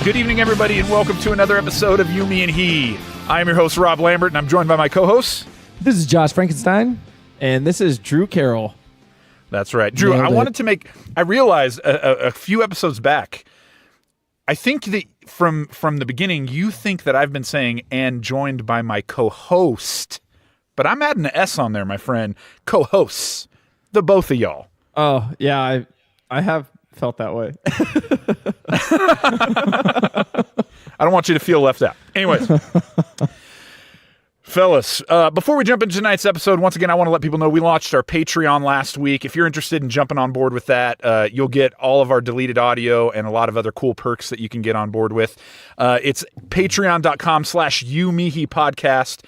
Good evening, everybody, and welcome to another episode of You, Me, and He. I am your host, Rob Lambert, and I'm joined by my co-hosts. This is Josh Frankenstein. And this is Drew Carroll. That's right. Drew, I realized a few episodes back, I think that from the beginning, you think that I've been saying, and joined by my co-host, but I'm adding an S on there, my friend. Co-hosts. The both of y'all. Oh, yeah, I have felt that way. I don't want you to feel left out. Anyways. Fellas, before we jump into tonight's episode, once again, I want to let people know we launched our Patreon last week. If you're interested in jumping on board with that, you'll get all of our deleted audio and a lot of other cool perks that you can get on board with. It's patreon.com/youmehepodcast.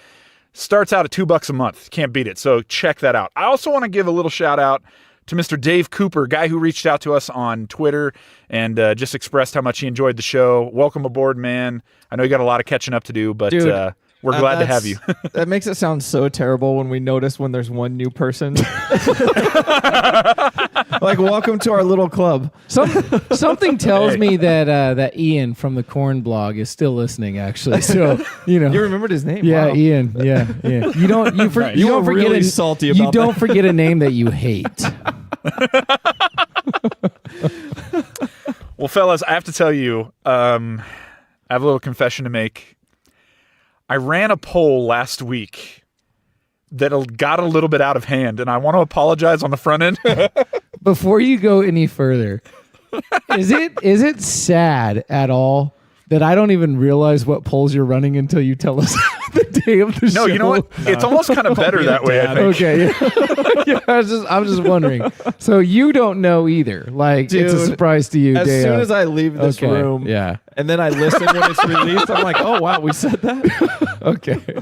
Starts out at $2 a month. Can't beat it. So check that out. I also want to give a little shout out to Mr. Dave Cooper, guy who reached out to us on Twitter and just expressed how much he enjoyed the show. Welcome aboard, man. I know you got a lot of catching up to do, but Dude, we're glad to have you. That makes it sound so terrible when we notice when there's one new person. Like, welcome to our little club. Something tells me that Ian from the Corn blog is still listening, actually. So, You remembered his name? Yeah, Wow. Ian. Yeah. You don't were forget really salty about You don't that. forget a name that you hate. Well, fellas, I have to tell you, I have a little confession to make. I ran a poll last week that got a little bit out of hand, and I want to apologize on the front end. Before you go any further, is it sad at all that I don't even realize what polls you're running until you tell us the day of the show? No, you know what? It's almost kind of better that way, I think. Okay. Yeah, I was just wondering. So you don't know either. Like, it's a Dude, surprise to you. As soon as I leave this room, yeah, and then I listen when it's released, I'm like, oh, wow, we said that? okay. I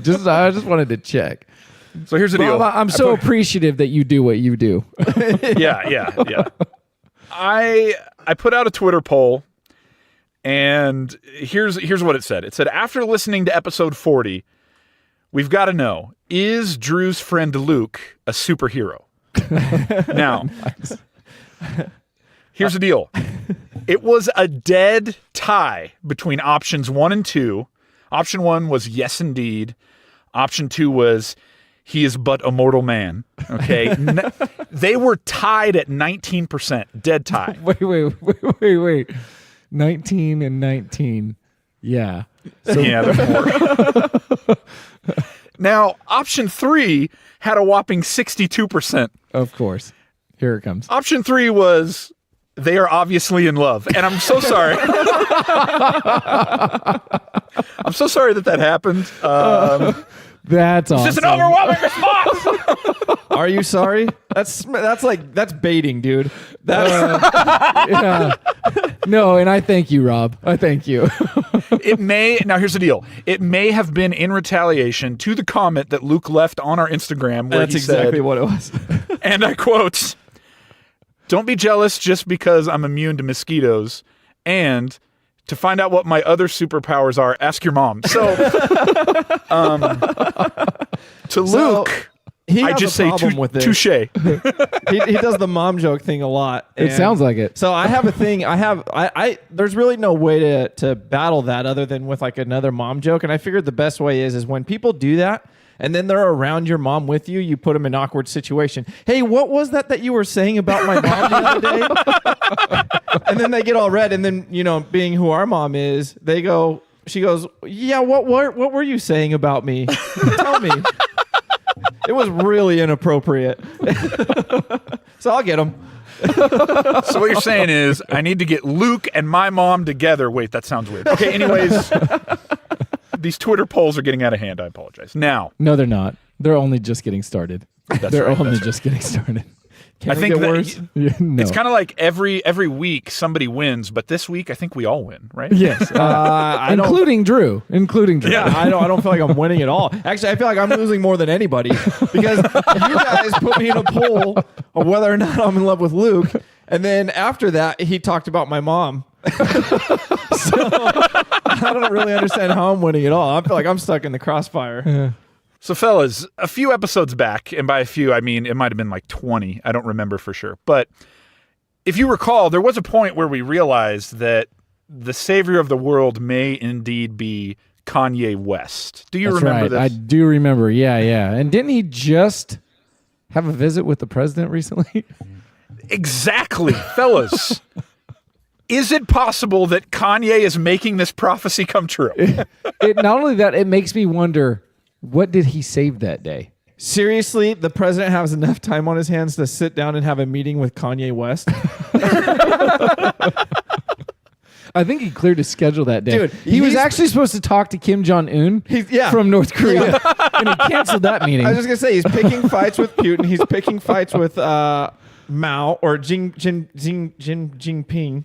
just wanted to check. So here's the deal. Bob, I'm so appreciative that you do what you do. Yeah. I put out a Twitter poll, and here's what it said. It said, after listening to episode 40, we've got to know, is Drew's friend Luke a superhero? Now, here's the deal. It was a dead tie between options 1 and 2. Option 1 was yes, indeed. Option 2 was he is but a mortal man. Okay. They were tied at 19%. Dead tie. Wait. 19 and 19. Yeah. So, yeah, they're more. Now, option 3 had a whopping 62%. of course. Here it comes. Option 3 was they are obviously in love. And I'm so sorry. I'm so sorry that happened. That's awesome. It's just an overwhelming response. Are you sorry? That's baiting, dude. Yeah. No, and I thank you, Rob. I thank you. Now here's the deal. It may have been in retaliation to the comment that Luke left on our Instagram where That's he exactly said, what it was. and I quote, "Don't be jealous just because I'm immune to mosquitoes, and to find out what my other superpowers are, ask your mom." So, to Luke, I just say touche. He does the mom joke thing a lot. It sounds like it. So I have a thing. I there's really no way to battle that other than with like another mom joke. And I figured the best way is when people do that and then they're around your mom with you, you put them in an awkward situation. Hey, what was that you were saying about my mom the other day? And then they get all red. And then, being who our mom is, she goes, yeah, what were you saying about me? Tell me. It was really inappropriate. So I'll get them. So what you're saying is I need to get Luke and my mom together. Wait, that sounds weird. Okay, anyways, these Twitter polls are getting out of hand. I apologize. Now. No, they're not. They're only just getting started. They're only just getting started. I think get worse? No. It's kind of like every week somebody wins, but this week I think we all win, right? Yes, including Drew. Yeah, I don't feel like I'm winning at all. Actually, I feel like I'm losing more than anybody because you guys put me in a poll of whether or not I'm in love with Luke, and then after that he talked about my mom. So I don't really understand how I'm winning at all. I feel like I'm stuck in the crossfire. Yeah. So, fellas, a few episodes back, and by a few, I mean it might have been like 20. I don't remember for sure. But if you recall, there was a point where we realized that the savior of the world may indeed be Kanye West. Do you remember this? I do remember. Yeah, yeah. And didn't he just have a visit with the president recently? Exactly, fellas. Is it possible that Kanye is making this prophecy come true? Not only that, it makes me wonder, what did he save that day? Seriously, the president has enough time on his hands to sit down and have a meeting with Kanye West? I think he cleared his schedule that day. Dude, he was actually supposed to talk to Kim Jong-un from North Korea, and he canceled that meeting. I was just going to say, he's picking fights with Putin. He's picking fights with Mao or Jinping.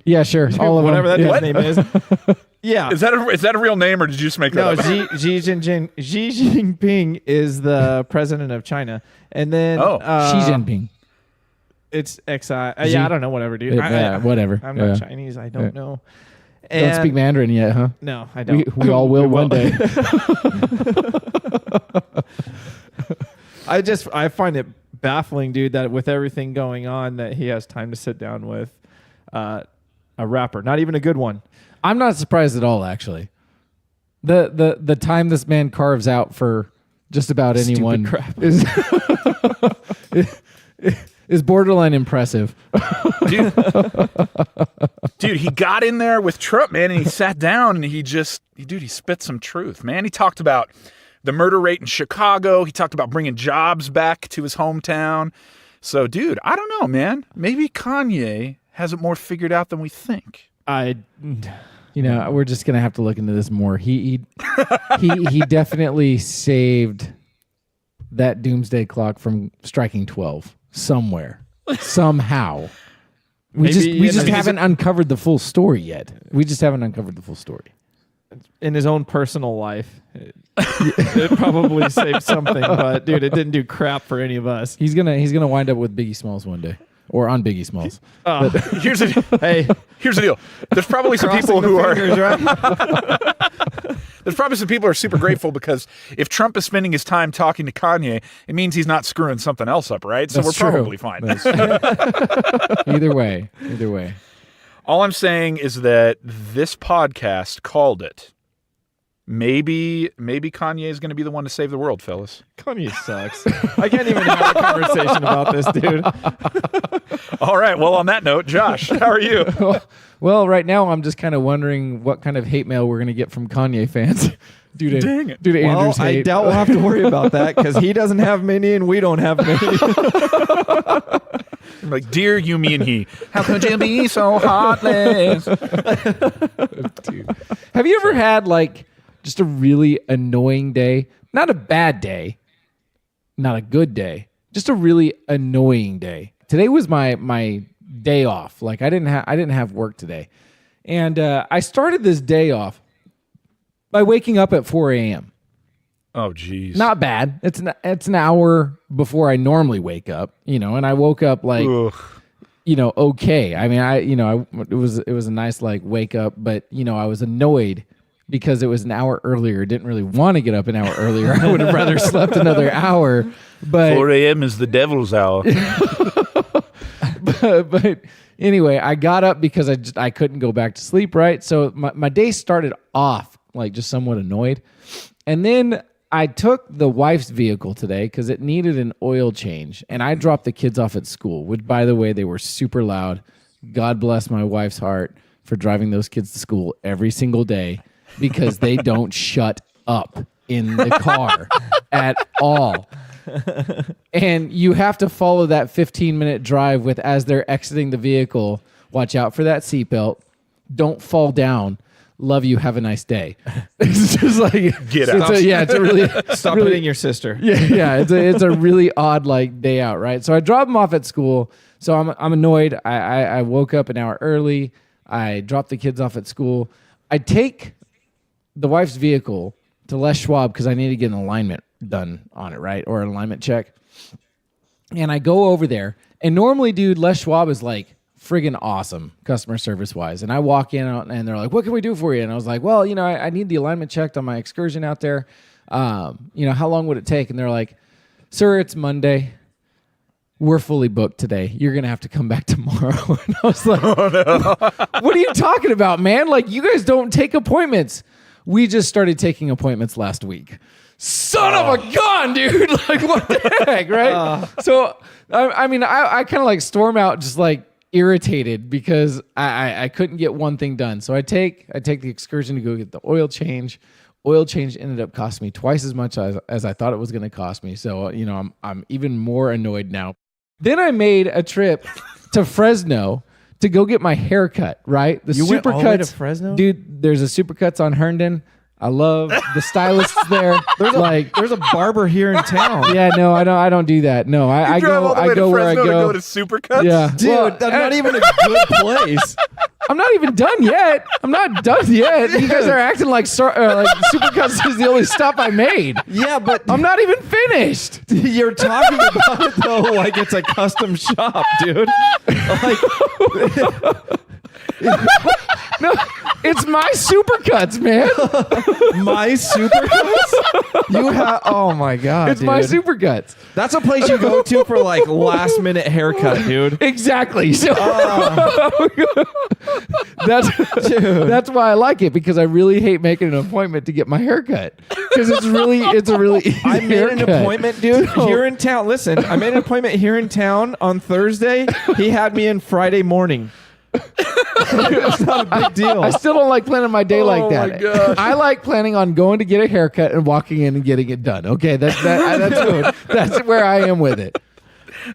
Yeah, sure. All of whatever them. that name is. Yeah. Is that a real name, or did you just make that up? No, Xi Jinping is the president of China. And then Xi Jinping. It's XI. Yeah, I don't know. Whatever, dude. Whatever. I'm not Chinese. I don't know. Don't speak Mandarin yet, huh? No, I don't. We all will one day. I find it baffling, dude, that with everything going on, that he has time to sit down with a rapper, not even a good one. I'm not surprised at all, actually. The time this man carves out for just about anyone is borderline impressive. Dude, he got in there with Trump, man, and he sat down and he spit some truth, man. He talked about the murder rate in Chicago. He talked about bringing jobs back to his hometown. So, dude, I don't know, man. Maybe Kanye has it more figured out than we think. We're just gonna have to look into this more. He definitely saved that doomsday clock from striking 12 somewhere, somehow. We just haven't uncovered the full story yet. In his own personal life, it probably saved something, but dude, it didn't do crap for any of us. He's gonna wind up with Biggie Smalls one day. Or on Biggie Smalls. Here's the deal. There's probably some people who are there's probably some people who are super grateful because if Trump is spending his time talking to Kanye, it means he's not screwing something else up, right? So we're probably fine. Either way. All I'm saying is that this podcast called it. Maybe Kanye is going to be the one to save the world, fellas. Kanye sucks. I can't even have a conversation about this, dude. All right. Well, on that note, Josh, how are you? Well, right now I'm just kind of wondering what kind of hate mail we're going to get from Kanye fans due to Andrew's hate. I doubt we'll have to worry about that because he doesn't have many and we don't have many. Like, dear you, me, and he, how could you be so heartless? Dude. Have you ever had just a really annoying day? Not a bad day, not a good day, just a really annoying day. Today was my day off. I didn't have work today. And I started this day off by waking up at 4 a.m. Oh, geez. Not bad. It's an hour before I normally wake up, and I woke up okay. I mean, it was a nice wake up, but I was annoyed because it was an hour earlier. Didn't really want to get up an hour earlier. I would have rather slept another hour. But 4 a.m. is the devil's hour. but anyway, I got up because I couldn't go back to sleep, right? So my day started off just somewhat annoyed. And then I took the wife's vehicle today because it needed an oil change. And I dropped the kids off at school, which, by the way, they were super loud. God bless my wife's heart for driving those kids to school every single day because they don't shut up in the car at all. And you have to follow that 15-minute drive with, as they're exiting the vehicle, watch out for that seatbelt. Don't fall down. Love you. Have a nice day. It's just get out. It's a really stop hitting your sister. Yeah. It's a really odd day out, right? So I drop them off at school. So I'm annoyed. I woke up an hour early. I dropped the kids off at school. I take the wife's vehicle to Les Schwab because I need to get an alignment done on it, right? Or an alignment check. And I go over there. And normally, dude, Les Schwab is friggin' awesome customer service wise. And I walk in and they're like, what can we do for you? And I was like, well, I need the alignment checked on my excursion out there. How long would it take? And they're like, sir, it's Monday. we're fully booked today. You're going to have to come back tomorrow. And I was like, what are you talking about, man? Like, you guys don't take appointments. We just started taking appointments last week. Son of a gun, dude. Like, what the heck, right? So, I mean, I kind of like storm out just like irritated because I couldn't get one thing done. So I take the excursion to go get the oil change. Oil change ended up costing me twice as much as I thought it was going to cost me. So, you know, I'm even more annoyed now. Then I made a trip to Fresno to go get my hair cut, right? You went all the way to Fresno? Dude, there's a SuperCuts on Herndon. I love the stylists there. There's a barber here in town. Yeah, no, I don't do that. No, I go where I go. To go to SuperCuts? Yeah. Dude, Well, that's not even a good place. I'm not even done yet. I'm not done yet. You guys are acting like SuperCuts is the only stop I made. Yeah, but I'm not even finished. you're talking about it though like it's a custom shop, dude. Like, No, it's my SuperCuts, man. my SuperCuts? You have, oh my God, It's dude. my SuperCuts. That's a place you go to for like last minute haircut, dude. Exactly. So that's why I like it, because I really hate making an appointment to get my haircut, because it's a really easy I made an haircut. appointment, dude, here in town. Listen, I made an appointment here in town on Thursday. He had me in Friday morning. It's not a big deal. I still don't like planning my day like that. my gosh. I like planning on going to get a haircut and walking in and getting it done. Okay, that's good. That's where I am with it.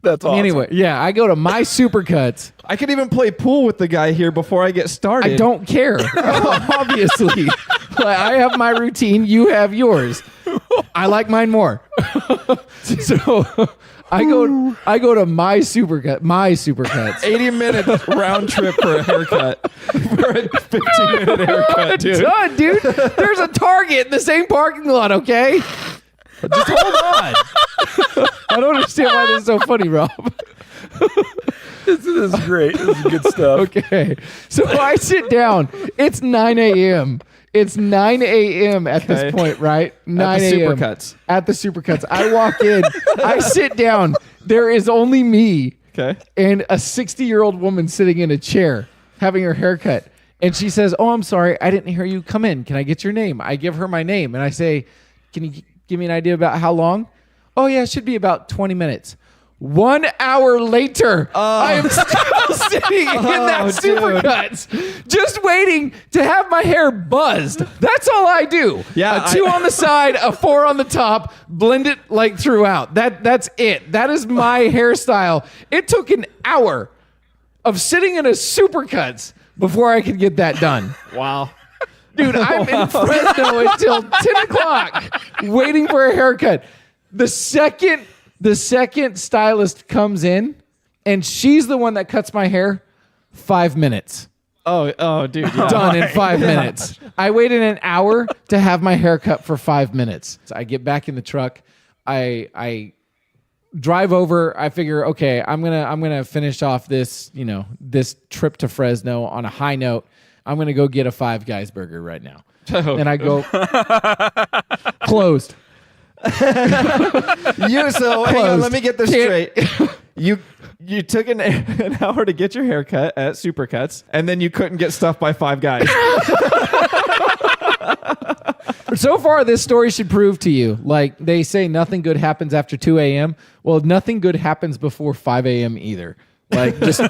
That's awesome. Anyway, yeah, I go to my SuperCuts. I could even play pool with the guy here before I get started. I don't care. Obviously, like, I have my routine. You have yours. I like mine more. So I go to my SuperCuts. 80 minutes round trip for a haircut. For a 15-minute haircut, dude. Done, dude. There's a Target in the same parking lot, okay? Just hold on. I don't understand why this is so funny, Rob. This is great. This is good stuff. Okay. So I sit down. It's 9 a.m. It's 9 a.m. at this point, right? 9 a.m. SuperCuts. At the SuperCuts. I walk in. I sit down. There is only me Okay. and a 60-year-old woman sitting in a chair having her hair cut. And she says, "Oh, I'm sorry. I didn't hear you. Come in. Can I get your name?" I give her my name. And I say, "Can you give me an idea about how long?" "Oh, yeah, it should be about 20 minutes. 1 hour later, I am still sitting in that SuperCuts, just waiting to have my hair buzzed. That's all I do. Yeah, a 2 on the side, a 4 on the top, blend it like throughout. That's it. That is my hairstyle. It took an hour of sitting in a SuperCuts before I could get that done. Wow. Dude, I'm in Fresno until 10 o'clock waiting for a haircut. The second stylist comes in, and she's the one that cuts my hair, 5 minutes. Oh, dude. Yeah. Done in 5 minutes. I waited an hour to have my hair cut for 5 minutes. So I get back in the truck. I drive over. I figure, okay, I'm gonna finish off this trip to Fresno on a high note. I'm gonna go get a Five Guys burger right now. And I go closed. Hang on, let me get this straight. You took an hour to get your haircut at SuperCuts, and then you couldn't get stuffed by Five Guys. So far, this story should prove to you, like they say, nothing good happens after 2 a.m. Well, nothing good happens before 5 a.m. either. Like, just,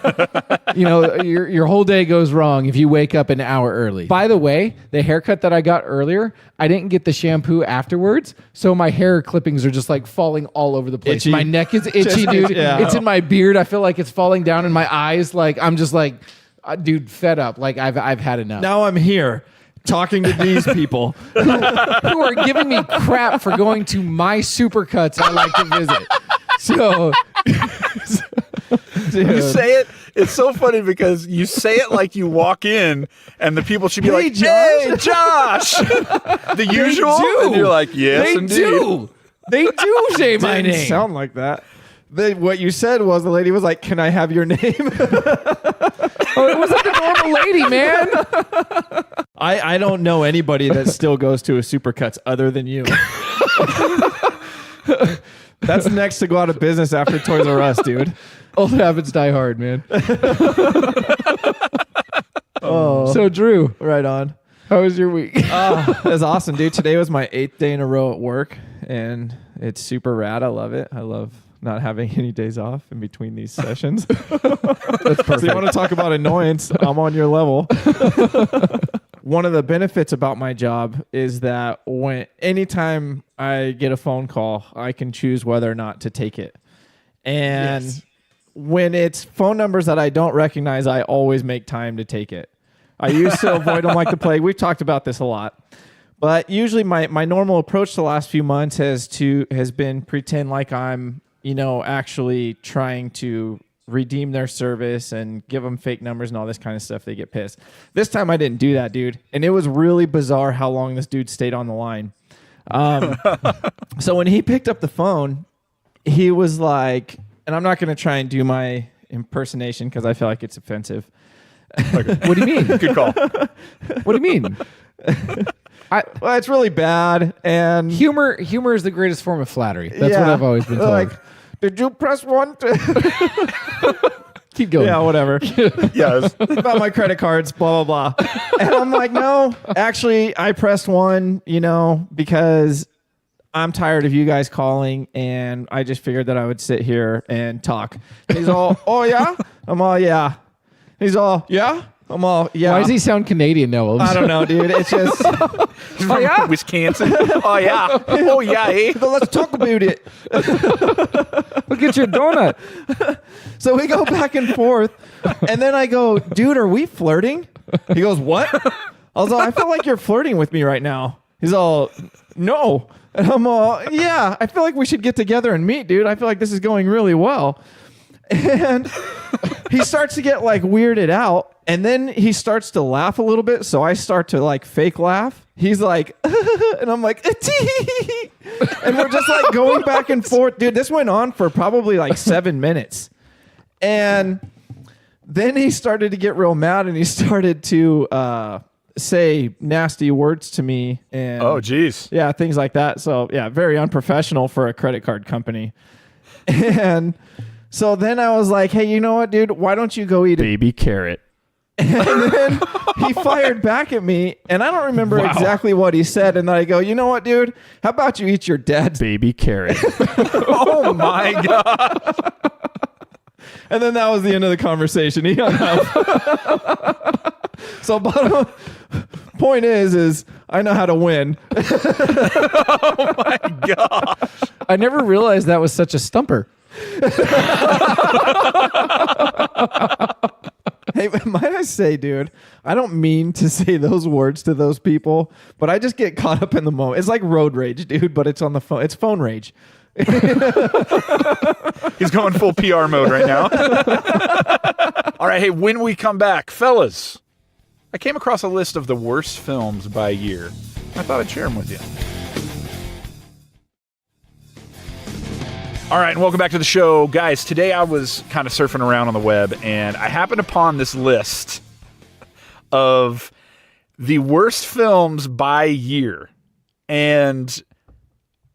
your whole day goes wrong if you wake up an hour early. By the way, the haircut that I got earlier, I didn't get the shampoo afterwards, so my hair clippings are just like falling all over the place. Itchy. My neck is itchy, dude. Yeah. It's in my beard. I feel like it's falling down in my eyes. Like, I'm just like, dude, fed up. Like, I've had enough. Now I'm here talking to these people. Who are giving me crap for going to my SuperCuts I like to visit. So... Dude. You say it. It's so funny because you say it like you walk in, and the people should be like, Josh." "Hey, Josh!" The usual, do. and you're like, "Yes, They indeed." do. They do say my Didn't name. sound like that. What you said was the lady was like, "Can I have your name?" Oh, it wasn't the normal lady, man. I don't know anybody that still goes to a SuperCuts other than you. That's next to go out of business after Toys R Us, dude. Old habits die hard, man. Oh, So Drew, right on. how was your week? It was awesome, dude. Today was my 8th day in a row at work, and it's super rad. I love it. I love not having any days off in between these sessions. That's perfect. So you want to talk about annoyance? I'm on your level. One of the benefits about my job is that anytime I get a phone call, I can choose whether or not to take it. And when it's phone numbers that I don't recognize, I always make time to take it. I used to avoid them like the plague. We've talked about this a lot. But usually my normal approach the last few months has been pretend like I'm, actually trying to redeem their service and give them fake numbers and all this kind of stuff. They get pissed. This time I didn't do that, dude. And it was really bizarre how long this dude stayed on the line. So when he picked up the phone, he was like, and I'm not going to try and do my impersonation because I feel like it's offensive. What do you mean? Good call. What do you mean? Well, it's really bad. And Humor is the greatest form of flattery. That's what I've always been told. Like, did you press one? Keep going. Yeah, whatever. Yes. About my credit cards, blah, blah, blah. And I'm like, no, actually, I pressed one, because I'm tired of you guys calling, and I just figured that I would sit here and talk. He's all, oh, yeah? I'm all, yeah. He's all, yeah? I'm all, yeah. Why does he sound Canadian now? I don't know, dude. It's just, Oh, yeah? Wisconsin. Oh, yeah. Oh, yeah, eh? let's talk about it. Look at your donut. So we go back and forth, and then I go, dude, are we flirting? He goes, what? I was all, I feel like you're flirting with me right now. He's all, no. And I'm all, yeah, I feel like we should get together and meet, dude. I feel like this is going really well. And he starts to get like weirded out, and then he starts to laugh a little bit. So I start to like fake laugh. He's like, and I'm like, and we're just like going back and forth. Dude, this went on for probably like 7 minutes. And then he started to get real mad, and he started to say nasty words to me. And Oh, geez. yeah, things like that. So yeah, very unprofessional for a credit card company. And so then I was like, hey, you know what, dude? Why don't you go eat a baby carrot? And then he fired back at me, and I don't remember exactly what he said. And then I go, you know what, dude? How about you eat your dad's baby carrot? Oh, my God. And then that was the end of the conversation. He hung up. So bottom point is I know how to win. Oh, my God. I never realized that was such a stumper. Hey, might I say, dude, I don't mean to say those words to those people, but I just get caught up in the moment. It's like road rage, dude, but it's on the phone. It's phone rage. He's going full PR mode right now. All right, hey, when we come back, fellas, I came across a list of the worst films by year. I thought I'd share them with you. All right, and welcome back to the show. Guys, today I was kind of surfing around on the web, and I happened upon this list of the worst films by year. And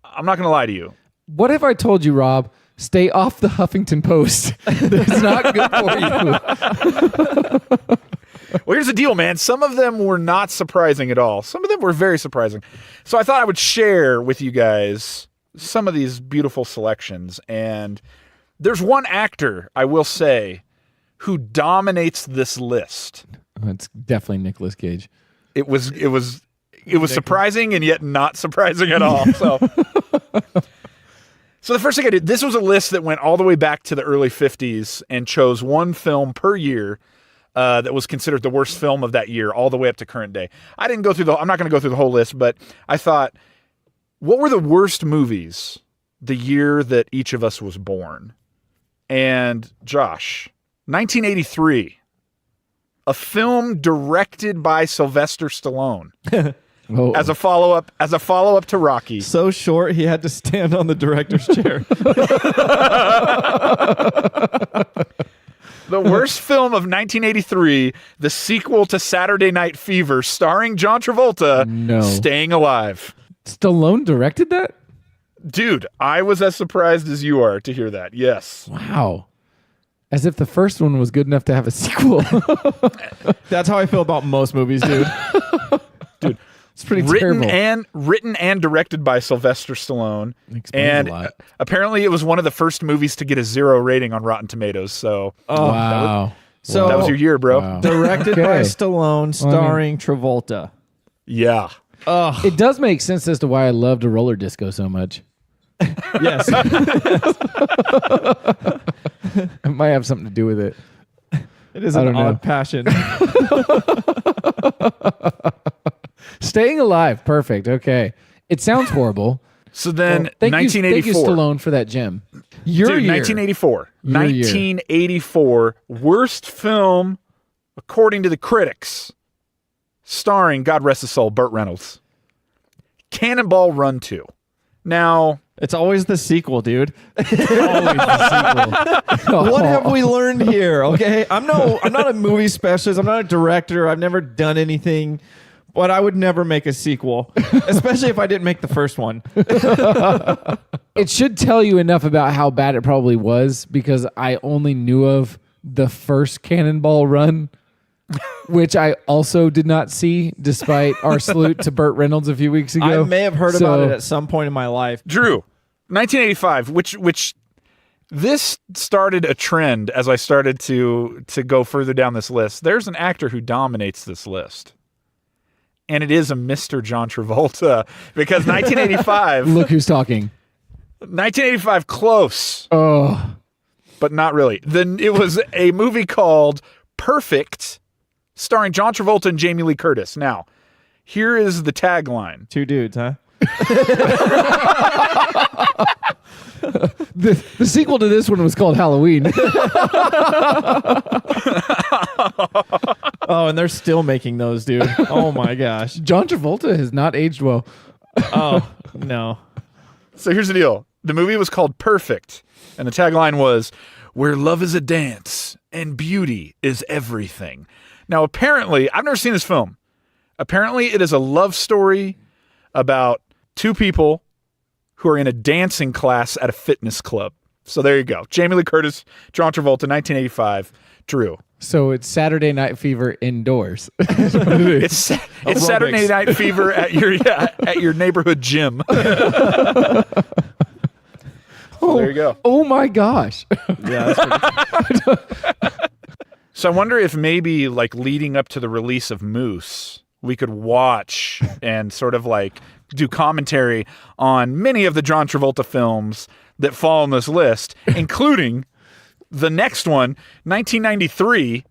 I'm not going to lie to you. What have I told you, Rob? Stay off the Huffington Post. It's not good for you. Well, here's the deal, man. Some of them were not surprising at all. Some of them were very surprising. So I thought I would share with you guys some of these beautiful selections. And there's one actor, I will say, who dominates this list. Oh, it's definitely Nicolas Cage. It was surprising and yet not surprising at all. So the first thing I did, this was a list that went all the way back to the early 50s and chose one film per year that was considered the worst film of that year all the way up to current day. I'm not going to go through the whole list, but I thought, what were the worst movies the year that each of us was born? And Josh, 1983, a film directed by Sylvester Stallone. Oh. As a follow-up to Rocky. So short, he had to stand on the director's chair. The worst film of 1983, the sequel to Saturday Night Fever, starring John Travolta, No. Staying Alive. Stallone directed that? Dude, I was as surprised as you are to hear that. Yes. Wow. As if the first one was good enough to have a sequel. That's how I feel about most movies, dude. Dude, it's pretty written terrible. and directed by Sylvester Stallone. Explains and a lot. Apparently it was one of the first movies to get a 0 rating on Rotten Tomatoes. So Wow. So that was your year, bro. Wow. directed by Okay. Stallone, starring Travolta. Yeah. It does make sense as to why I loved a roller disco so much. Yes. It might have something to do with it. It is I an don't know. odd passion. Staying alive. Perfect. Okay. It sounds horrible. So then Thank 1984. you, Stallone, for that gem. Your Dude, year. 1984. Your year. 1984. Worst film according to the critics. Starring, God rest his soul, Burt Reynolds. Cannonball Run 2. Now, It's always the sequel, dude. Always the sequel. What have we learned here? Okay, I'm not a movie specialist. I'm not a director. I've never done anything, but I would never make a sequel, especially if I didn't make the first one. It should tell you enough about how bad it probably was because I only knew of the first Cannonball Run, which I also did not see, despite our salute to Burt Reynolds a few weeks ago. I may have heard about it at some point in my life. Drew, 1985, which this started a trend as I started to go further down this list. There's an actor who dominates this list. And it is a Mr. John Travolta because 1985, Look who's talking. 1985 close, Oh, but not really. Then it was a movie called Perfect, starring John Travolta and Jamie Lee Curtis. Now, here is the tagline. Two dudes, huh? the sequel to this one was called Halloween. Oh, and they're still making those, dude. Oh my gosh. John Travolta has not aged well. Oh no. So here's the deal. The movie was called Perfect, and the tagline was, "Where love is a dance and beauty is everything." Now, apparently, I've never seen this film. Apparently, it is a love story about two people who are in a dancing class at a fitness club. So there you go. Jamie Lee Curtis, John Travolta, 1985. Drew. So it's Saturday Night Fever indoors. It's Saturday Night Fever at your neighborhood gym. So there you go. Oh my gosh. Yeah. That's So I wonder if maybe like leading up to the release of Moose, we could watch and sort of like do commentary on many of the John Travolta films that fall on this list, including the next one, 1993,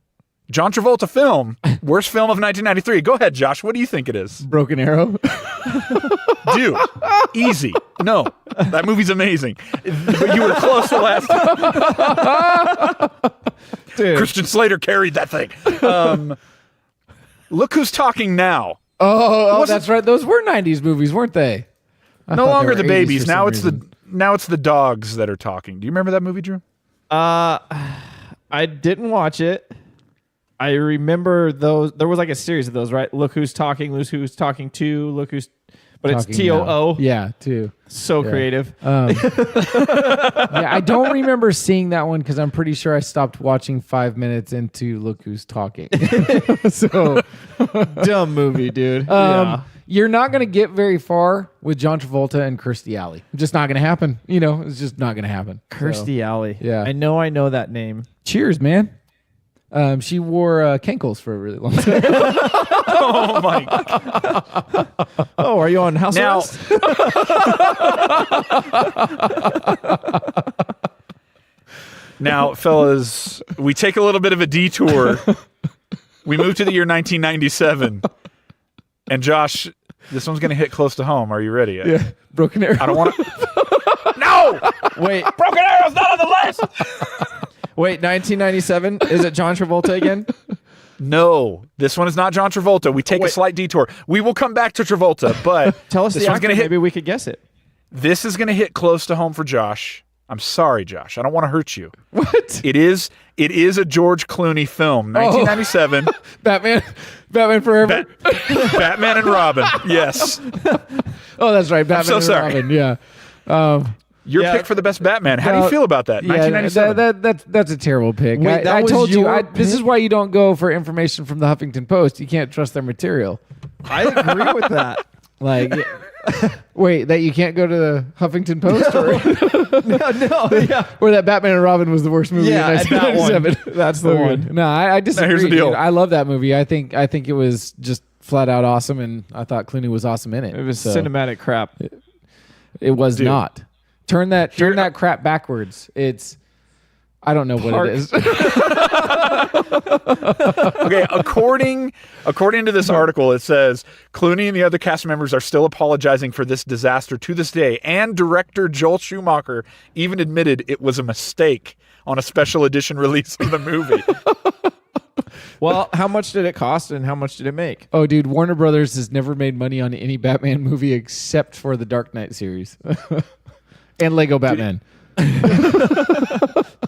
John Travolta film, worst film of 1993. Go ahead, Josh. What do you think it is? Broken Arrow. Dude, easy. No, that movie's amazing. But you were close the last time. Dude. Christian Slater carried that thing. Look who's talking now. Oh, that's right. Those were 90s movies, weren't they? I No thought longer they the were 80s babies. for Now some it's reason. now it's the dogs that are talking. Do you remember that movie, Drew? I didn't watch it. I remember those. There was like a series of those, right? Look who's talking. Look who's talking to. Look who's. But it's Talking now. TOO. Yeah, too. So creative. Yeah, I don't remember seeing that one because I'm pretty sure I stopped watching 5 minutes into Look Who's Talking. So Dumb movie, dude. you're not going to get very far with John Travolta and Kirstie Alley. Just not going to happen. You know, it's just not going to happen. Kirstie Alley. yeah. I know that name. Cheers, man. She wore Kenkles for a really long time. Oh my God. Oh, are you on house Now, arrest? now, fellas, we take a little bit of a detour. We move to the year 1997. And Josh, this one's going to hit close to home. Are you ready? Yeah. Broken Arrow. I don't want to. No! Wait, Broken Arrow's not on the list! wait. 1997. Is it John Travolta again? No, this one is not John Travolta. We take a Wait. slight detour. We will come back to Travolta, but Tell us this the one's actor. going to hit. Maybe we could guess it. This is going to hit close to home for Josh. I'm sorry, Josh. I don't want to hurt you. What? It is a George Clooney film, 1997. Batman Forever. Batman and Robin. Yes. Oh, that's right. Batman so and sorry. Robin. Yeah. Your pick for the best Batman. How do you feel about that? 1997. That's a terrible pick. Wait, I told you. This pick? is why you don't go for information from the Huffington Post. You can't trust their material. I agree with that. Like, wait, that you can't go to the Huffington Post, or where that Batman and Robin was the worst movie in 1997. That's the one. No, I disagree. Here's the deal. Dude. I love that movie. I think it was just flat out awesome, and I thought Clooney was awesome in it. It was cinematic crap. It was not. Turn that crap backwards. I don't know what it is. Okay, according to this article, it says Clooney and the other cast members are still apologizing for this disaster to this day, and director Joel Schumacher even admitted it was a mistake on a special edition release of the movie. Well, how much did it cost and how much did it make? Oh, dude, Warner Brothers has never made money on any Batman movie except for the Dark Knight series and Lego Batman.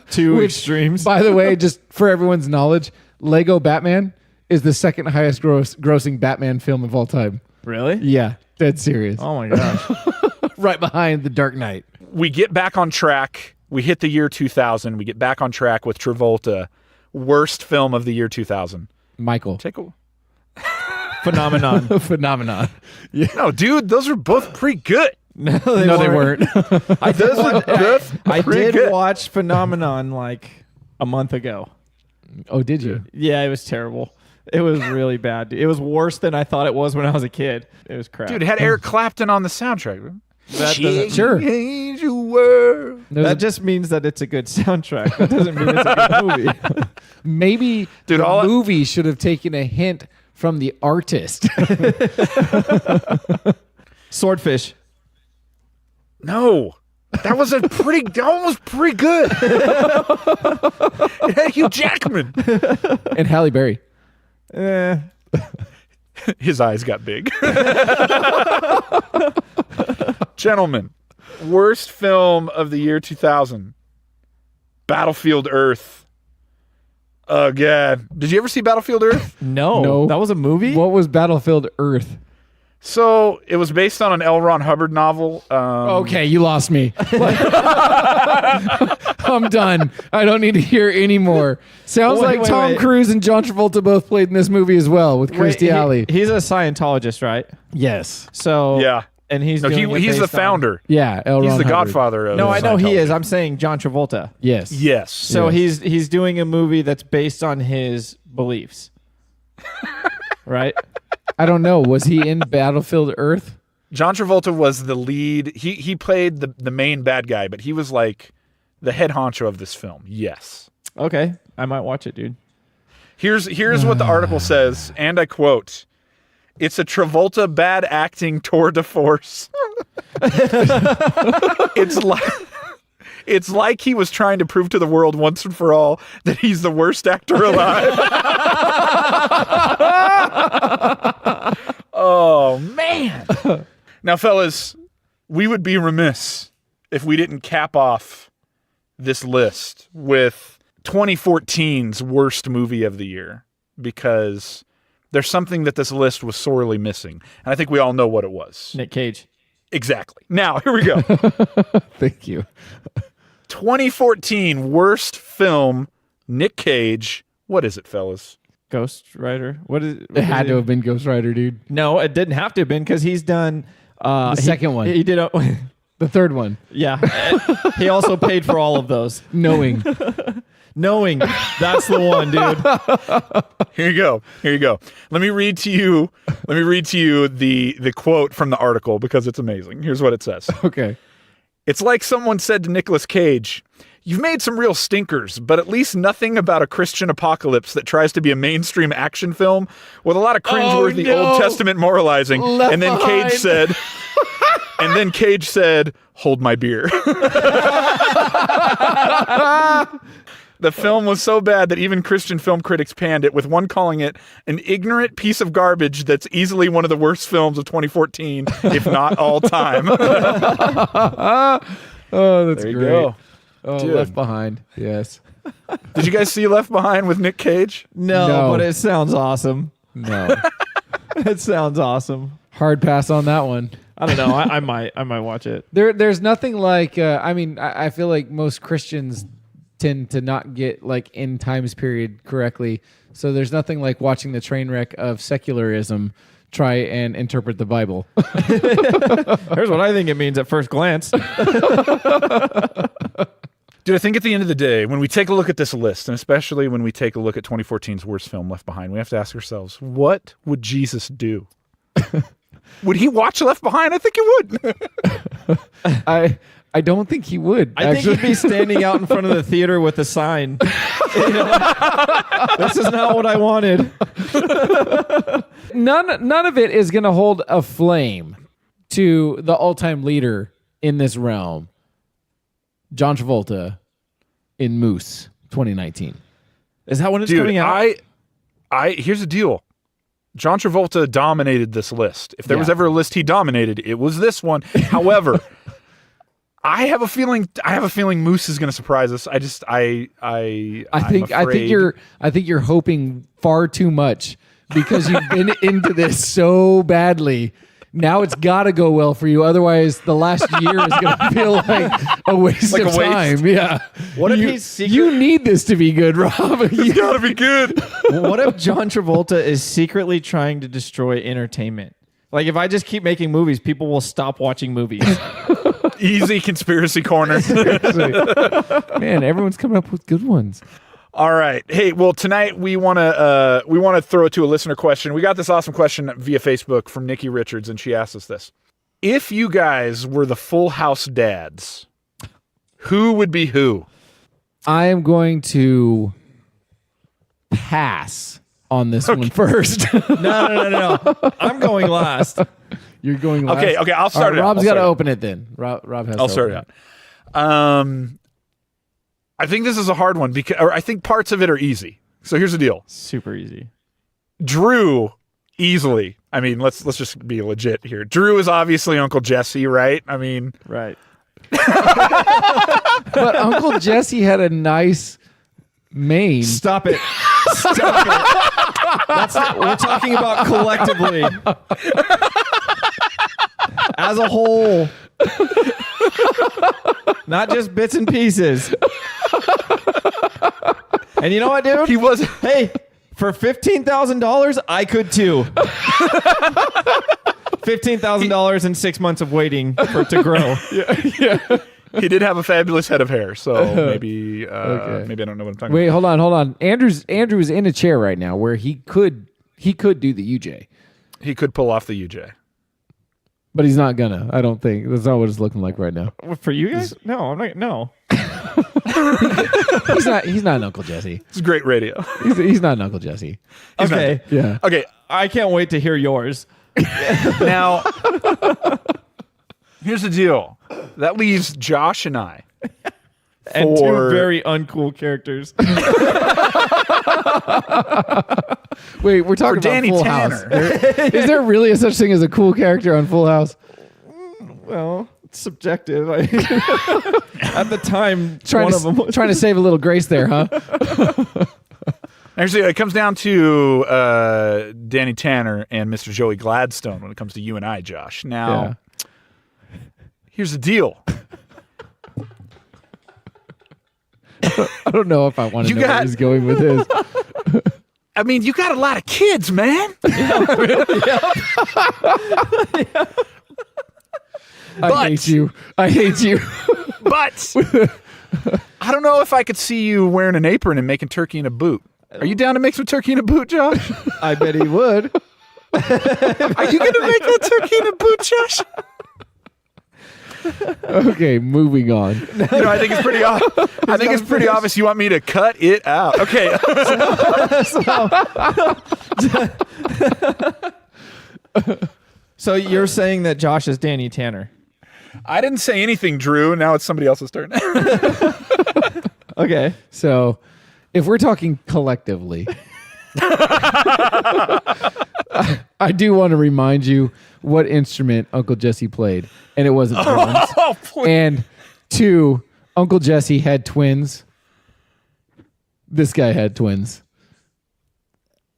Two extremes. By the way, just for everyone's knowledge, Lego Batman is the second highest grossing Batman film of all time. Really? Yeah, dead serious. Oh my gosh. Right behind the Dark Knight. We get back on track. We hit the year 2000. We get back on track with Travolta. Worst film of the year 2000. Michael. Take a Phenomenon. Phenomenon. Yeah. No, dude, those are both pretty good. No, They weren't. I did good. watch Phenomenon like a month ago. Oh, did you? Yeah, it was terrible. It was really bad. It was worse than I thought it was when I was a kid. It was crap. Dude, it had Eric Clapton on the soundtrack. that doesn't, Sure. Change your world. that just means that it's a good soundtrack. That doesn't mean it's a good movie. Maybe Dude, the movie should have taken a hint from the artist. Swordfish. No. That was almost pretty good. It had Hugh Jackman. And Halle Berry. His eyes got big. Gentlemen, worst film of the year 2000. Battlefield Earth. Oh, God. Did you ever see Battlefield Earth? No. That was a movie? What was Battlefield Earth? So, it was based on an L. Ron Hubbard novel. Okay, you lost me. I'm done. I don't need to hear any more. Sounds like Tom Cruise and John Travolta both played in this movie as well with Kirstie Alley. He's a Scientologist, right? yes. So Yeah. And he's No, doing it he's the based on- founder. Yeah, L. He's Ron the Hubbard. godfather of No, I know he Scientology. is. I'm saying John Travolta. Yes. Yes. So Yes. he's doing a movie that's based on his beliefs. Right? I don't know. Was he in Battlefield Earth? John Travolta was the lead. He played the main bad guy, but he was like the head honcho of this film. Yes. Okay. I might watch it, dude. Here's what the article says, and I quote, "It's a Travolta bad acting tour de force." It's like he was trying to prove to the world once and for all that he's the worst actor alive. Oh, man. Now, fellas, we would be remiss if we didn't cap off this list with 2014's worst movie of the year, because there's something that this list was sorely missing. And I think we all know what it was. Nick Cage. Exactly. Now, here we go. Thank you. 2014 worst film, Nick Cage. What is it, fellas? Ghost Rider. What is It had to have been Ghost Rider, dude. No, it didn't have to have been because he's done The second one. He did The third one. yeah. He also paid for all of those. Knowing. Knowing that's the one, dude. Here you go. Let me read to you the quote from the article because it's amazing. Here's what it says. Okay. It's like someone said to Nicolas Cage, "You've made some real stinkers, but at least nothing about a Christian apocalypse that tries to be a mainstream action film with a lot of cringeworthy Old Testament moralizing." Left and then Behind. Cage said, "Hold my beer." The film was so bad that even Christian film critics panned it, with one calling it an ignorant piece of garbage that's easily one of the worst films of 2014, if not all time. Oh, that's There you great. go. Oh, Dude. Left Behind. Yes. Did you guys see Left Behind with Nick Cage? No, but it sounds awesome. No. It sounds awesome. Hard pass on that one. I don't know. I might watch it. There's nothing like. I feel like most Christians tend to not get like end times period correctly. So there's nothing like watching the train wreck of secularism try and interpret the Bible. Here's what I think it means at first glance. Dude, I think at the end of the day, when we take a look at this list, and especially when we take a look at 2014's worst film, Left Behind, we have to ask ourselves, what would Jesus do? Would he watch Left Behind? I think he would. I don't think he would. I think he'd be standing out in front of the theater with a sign. This is not what I wanted. None of it is going to hold a flame to the all-time leader in this realm, John Travolta in Moose 2019. Is that when it's Dude, coming out? Here's the deal. John Travolta dominated this list. If there was ever a list he dominated, it was this one. However, I have a feeling Moose is going to surprise us. I think you're hoping far too much because you've been into this so badly. Now it's got to go well for you. Otherwise, the last year is going to feel like a waste of time. Yeah. What if he's secret? You need this to be good, Rob. It's got to be good. What if John Travolta is secretly trying to destroy entertainment? Like, if I just keep making movies, people will stop watching movies. Easy conspiracy corner. Man, everyone's coming up with good ones. All right. Hey, well, tonight we want to throw it to a listener question. We got this awesome question via Facebook from Nikki Richards, and she asked us this. If you guys were the Full House dads, who would be who? I am going to pass on this one first. No. I'm going last. You're going last? Okay, I'll start it out. Rob's got to open it then. Rob has I'll to start open it out. I think this is a hard one because I think parts of it are easy. So here's the deal. Super easy. Drew, easily. I mean, let's just be legit here. Drew is obviously Uncle Jesse, right? I mean, right. But Uncle Jesse had a nice mane. Stop it. We're talking about collectively. As a whole. Not just bits and pieces. And you know what, dude? he was. Hey, for $15,000, I could too. $15,000 and 6 months of waiting for it to grow. Yeah. He did have a fabulous head of hair, so maybe maybe I don't know what I'm talking Wait, about. hold on. Andrew is in a chair right now where he could do the UJ. He could pull off the UJ. But he's not gonna. I don't think. That's not what it's looking like right now. For you guys? No, I'm not. No. He's not an Uncle Jesse. It's great radio. He's not an Uncle Jesse. Okay. Yeah. Okay, I can't wait to hear yours. now here's the deal. That leaves Josh and I. And two very uncool characters. Wait, we're talking about Danny Full Tanner. House. Is there really a such thing as a cool character on Full House? Well, it's subjective. At the time, one of them was. Trying to save a little grace there, huh? Actually, it comes down to Danny Tanner and Mr. Joey Gladstone when it comes to you and I, Josh. Now, here's the deal. I don't know if I want to know where he's going with his. I mean, you got a lot of kids, man. I hate you. But I don't know if I could see you wearing an apron and making turkey in a boot. Are you down to make some turkey in a boot, Josh? I bet he would. Are you going to make that turkey in a boot, Josh? Okay, moving on. I think it's pretty obvious. I think it's pretty obvious you want me to cut it out. Okay. So you're saying that Josh is Danny Tanner? I didn't say anything, Drew. Now it's somebody else's turn. Okay. So, if we're talking collectively, I do want to remind you what instrument Uncle Jesse played, and it wasn't drums. Oh, please. And 2, Uncle Jesse had twins. This guy had twins.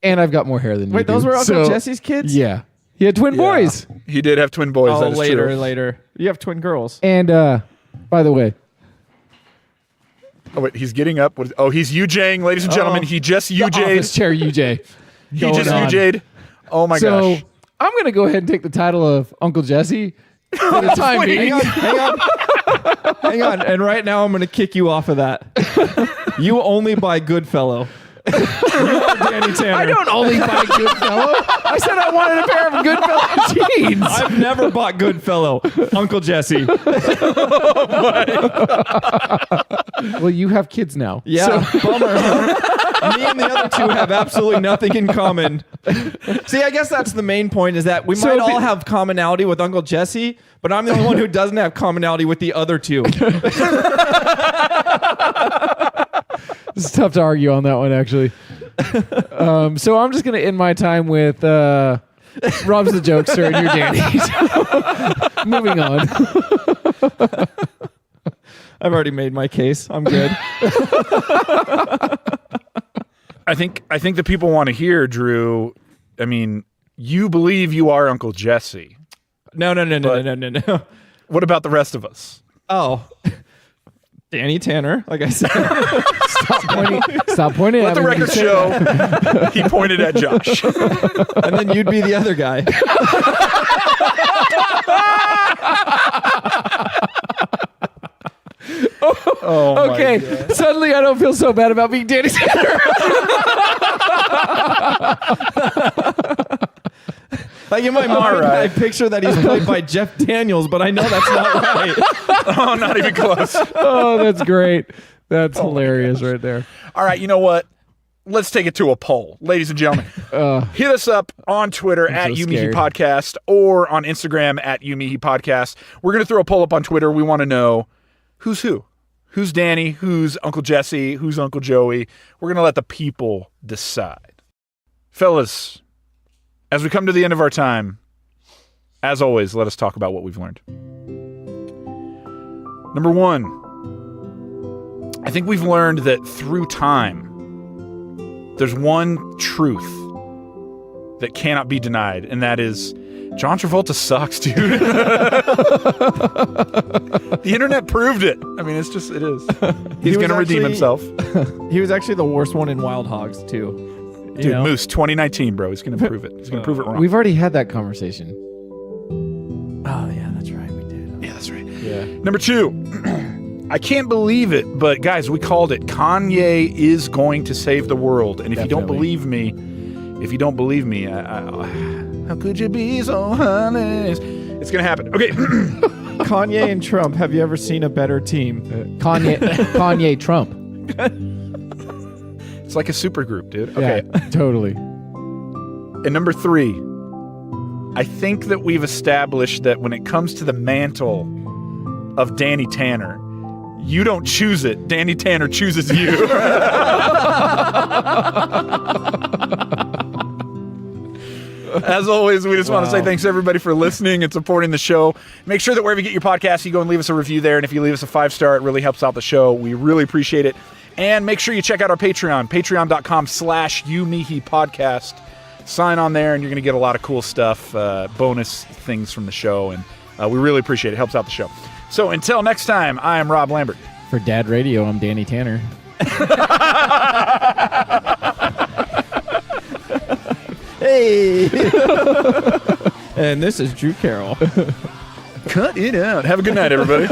And I've got more hair than you Wait, those do. were Uncle Jesse's kids? Yeah. He had twin boys. He did have twin boys. Oh, that is true. later. You have twin girls. And by the way, Oh, wait, he's getting up. He's UJing, ladies and gentlemen. He just the office UJ'd. chair UJ. He just on. UJ'd. Oh my So gosh. I'm going to go ahead and take the title of Uncle Jesse for the time Wait, being. Hang on. And right now I'm going to kick you off of that. You only buy Goodfellow. You are Danny Tanner. I don't only buy Goodfellow. I said I wanted a pair of Goodfellow jeans. I've never bought Goodfellow. Uncle Jesse. Well, you have kids now. Yeah, bummer. Huh? Me and the other two have absolutely nothing in common. See, I guess that's the main point, is that we might all have commonality with Uncle Jesse, but I'm the only one who doesn't have commonality with the other two. It's tough to argue on that one, actually. So I'm just going to end my time with Rob's the jokester and you're Danny. So, moving on. I've already made my case. I'm good. I think the people want to hear, Drew. I mean, you believe you are Uncle Jesse. No. What about the rest of us? Oh. Danny Tanner, like I said. Stop pointing Let at the me. record show he pointed at Josh. And then you'd be the other guy. Oh, Okay, suddenly I don't feel so bad about being Danny Tanner. Like in my mind, I picture that he's played by Jeff Daniels, but I know that's not right. Oh, not even close. Oh, that's great. That's hilarious right there. All right, you know what? Let's take it to a poll. Ladies and gentlemen, hit us up on Twitter at youmehepodcast or on Instagram at youmehepodcast. We're going to throw a poll up on Twitter. We want to know who's who. Who's Danny? Who's Uncle Jesse? Who's Uncle Joey? We're going to let the people decide. Fellas, as we come to the end of our time, as always, let us talk about what we've learned. Number one, I think we've learned that through time, there's one truth that cannot be denied, and that is John Travolta sucks, dude. The internet proved it. I mean, it is. He's going to redeem himself. He was actually the worst one in Wild Hogs, too. Dude, Moose, 2019, bro. He's going to prove it. He's going to prove it wrong. We've already had that conversation. Oh, yeah, that's right. We did. Yeah, that's right. Yeah. Number two, I can't believe it, but guys, we called it. Kanye is going to save the world. And if you don't believe me, how could you be so honest? It's going to happen. Okay. Kanye and Trump, have you ever seen a better team? Kanye Trump. It's like a super group, dude. Okay. Yeah, totally. And number three, I think that we've established that when it comes to the mantle of Danny Tanner, you don't choose it. Danny Tanner chooses you. As always, we just want to say thanks to everybody for listening and supporting the show. Make sure that wherever you get your podcast, you go and leave us a review there. And if you leave us a 5-star, it really helps out the show. We really appreciate it. And make sure you check out our Patreon, patreon.com/youmehepodcast. Sign on there, and you're going to get a lot of cool stuff, bonus things from the show. And we really appreciate it. It helps out the show. So until next time, I am Rob Lambert. For Dad Radio, I'm Danny Tanner. Hey! And this is Drew Carroll. Cut it out. Have a good night, everybody.